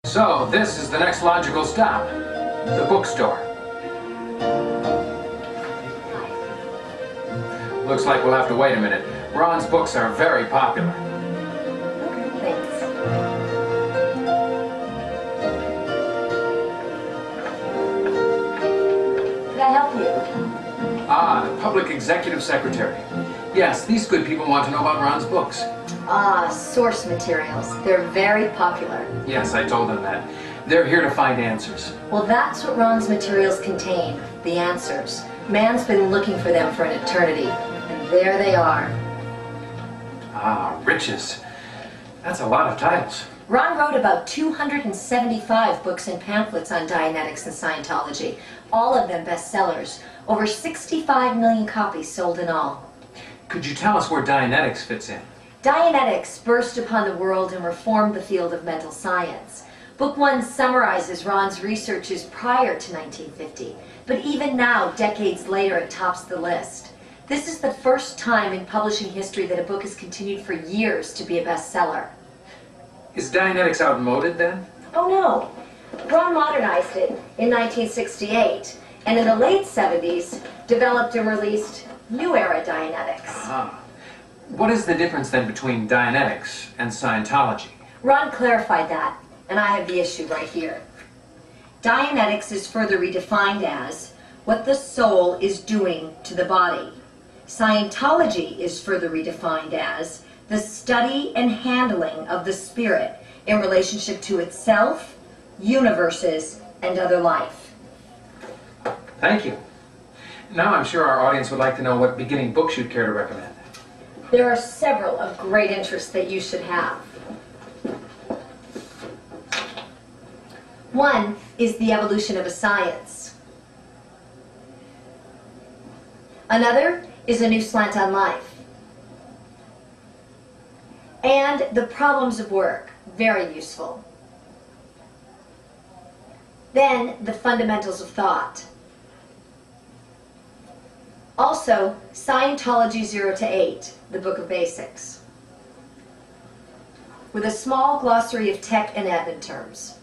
So, this is the next logical stop. The bookstore. Looks like we'll have to wait a minute. Ron's books are very popular. Okay, thanks. Can I help you? Ah, the public executive secretary. Yes, these good people want to know about Ron's books. Ah, source materials. They're very popular. Yes, I told them that. They're here to find answers. Well, that's what Ron's materials contain, the answers. Man's been looking for them for an eternity, and there they are. Ah, riches. That's a lot of titles. Ron wrote about 275 books and pamphlets on Dianetics and Scientology, all of them bestsellers. Over 65 million copies sold in all. Could you tell us where Dianetics fits in? Dianetics burst upon the world and reformed the field of mental science. Book 1 summarizes Ron's researches prior to 1950, but even now, decades later, it tops the list. This is the first time in publishing history that a book has continued for years to be a bestseller. Is Dianetics outmoded then? Oh no. Ron modernized it in 1968, and in the late 70s, developed and released New Era Dianetics. Ah. What is the difference then between Dianetics and Scientology? Ron clarified that, and I have the issue right here. Dianetics is further redefined as what the soul is doing to the body. Scientology is further redefined as the study and handling of the spirit in relationship to itself, universes, and other life. Thank you. Now I'm sure our audience would like to know what beginning books you'd care to recommend. There are several of great interest that you should have. One is The Evolution of a Science. Another is A New Slant on Life. And The Problems of Work, very useful. Then The Fundamentals of Thought. Also, Scientology 0 to 8, the Book of Basics, with a small glossary of tech and admin terms.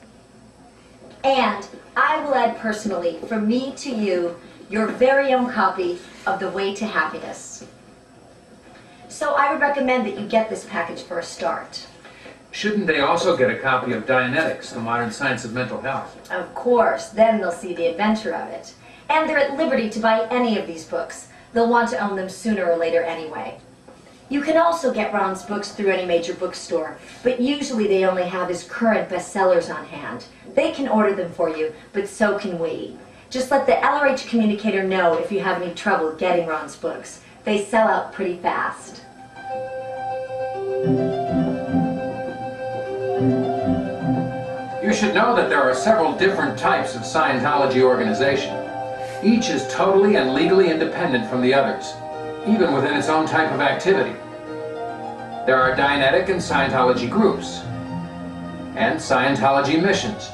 And I will add personally, from me to you, your very own copy of The Way to Happiness. So I would recommend that you get this package for a start. Shouldn't they also get a copy of Dianetics, the Modern Science of Mental Health? Of course, then they'll see the adventure of it. And they're at liberty to buy any of these books. They'll want to own them sooner or later anyway. You can also get Ron's books through any major bookstore, but usually they only have his current bestsellers on hand. They can order them for you, but so can we. Just let the LRH communicator know if you have any trouble getting Ron's books. They sell out pretty fast. You should know that there are several different types of Scientology organization. Each is totally and legally independent from the others, even within its own type of activity. There are Dianetic and Scientology groups, and Scientology missions,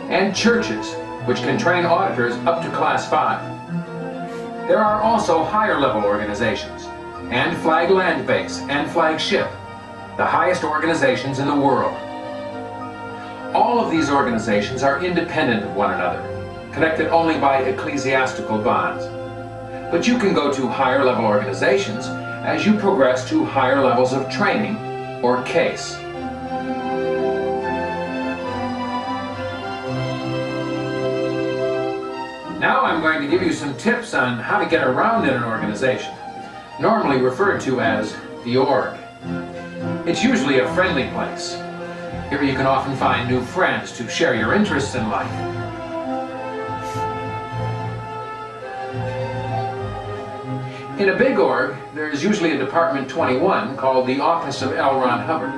and churches, which can train auditors up to Class 5. There are also higher-level organizations, and Flag Land Base and Flagship, the highest organizations in the world. All of these organizations are independent of one another, connected only by ecclesiastical bonds. But you can go to higher level organizations as you progress to higher levels of training or case. Now I'm going to give you some tips on how to get around in an organization, normally referred to as the org. It's usually a friendly place. Here you can often find new friends to share your interests in life. In a big org, there's usually a Department 21 called the Office of L. Ron Hubbard.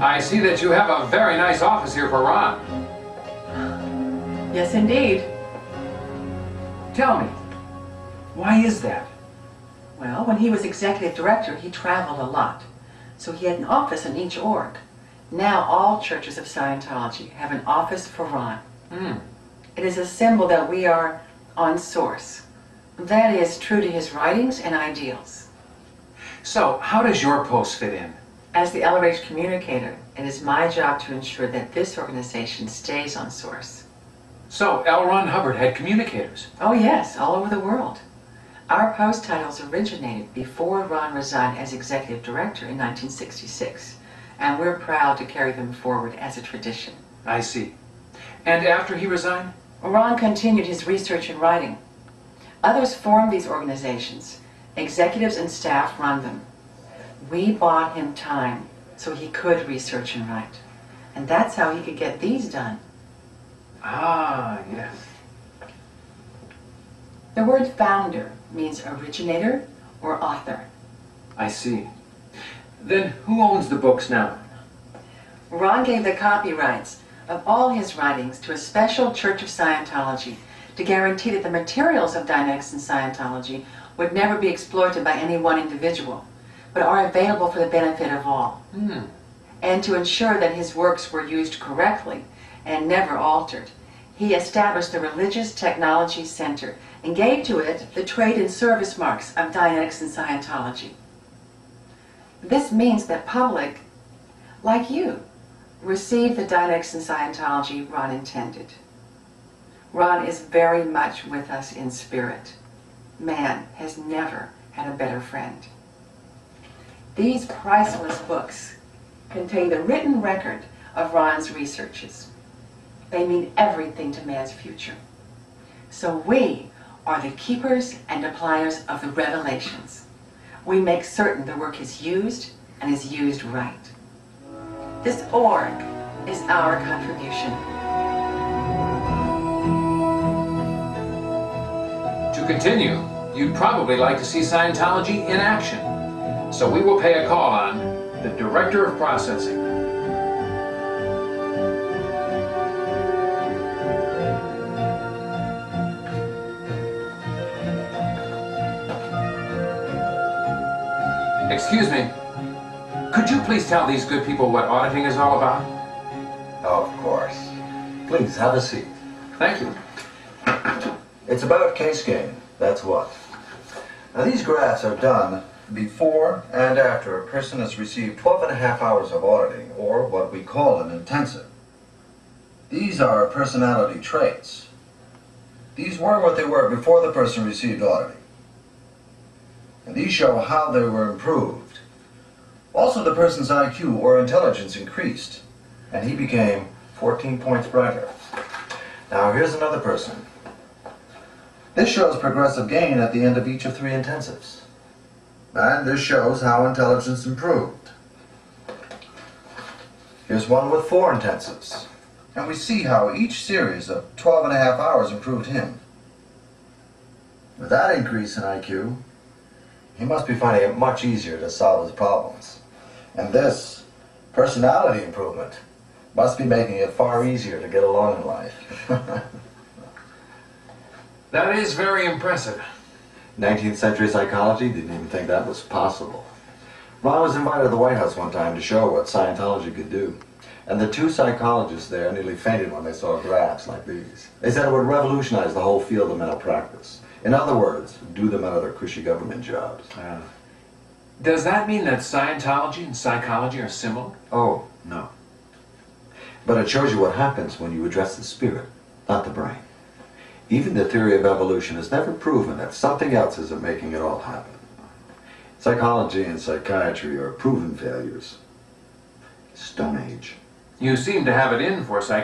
I see that you have a very nice office here for Ron. Yes, indeed. Tell me, why is that? Well, when he was executive director, he traveled a lot. So he had an office in each org. Now all churches of Scientology have an office for Ron. It is a symbol that we are on source. That is true to his writings and ideals. So, how does your post fit in? As the elevated communicator, it is my job to ensure that this organization stays on source. So, L. Ron Hubbard had communicators. Oh yes, all over the world. Our post titles originated before Ron resigned as executive director in 1966, and we're proud to carry them forward as a tradition. I see. And after he resigned? Ron continued his research and writing. Others formed these organizations. Executives and staff run them. We bought him time so he could research and write. And that's how he could get these done. Ah, yes. The word founder means originator or author. I see. Then who owns the books now? Ron gave the copyrights of all his writings to a special Church of Scientology to guarantee that the materials of Dianetics and Scientology would never be exploited by any one individual, but are available for the benefit of all. And to ensure that his works were used correctly and never altered, he established the Religious Technology Center and gave to it the trade and service marks of Dianetics and Scientology. This means that public, like you, receive the Dianetics and Scientology Ron intended. Ron is very much with us in spirit. Man has never had a better friend. These priceless books contain the written record of Ron's researches. They mean everything to man's future. So we are the keepers and appliers of the revelations. We make certain the work is used and is used right. This org is our contribution. To continue, you'd probably like to see Scientology in action. So we will pay a call on the Director of Processing. Excuse me. Could you please tell these good people what auditing is all about? Of course. Please, have a seat. Thank you. It's about case gain, that's what. Now, these graphs are done before and after a person has received 12.5 hours of auditing, or what we call an intensive. These are personality traits. These were what they were before the person received auditing. And these show how they were improved. Also, the person's IQ or intelligence increased, and he became 14 points brighter. Now, here's another person. This shows progressive gain at the end of each of 3 intensives. And this shows how intelligence improved. Here's one with 4 intensives. And we see how each series of 12.5 hours improved him. With that increase in IQ, he must be finding it much easier to solve his problems. And this personality improvement must be making it far easier to get along in life. That is very impressive. 19th century psychology didn't even think that was possible. Ron was invited to the White House one time to show what Scientology could do. And the 2 psychologists there nearly fainted when they saw graphs like these. They said it would revolutionize the whole field of mental practice. In other words, do them out of their cushy government jobs. Does that mean that Scientology and psychology are similar? Oh, no. But it shows you what happens when you address the spirit, not the brain. Even the theory of evolution has never proven that something else isn't making it all happen. Psychology and psychiatry are proven failures. Stone Age. You seem to have it in for psychology.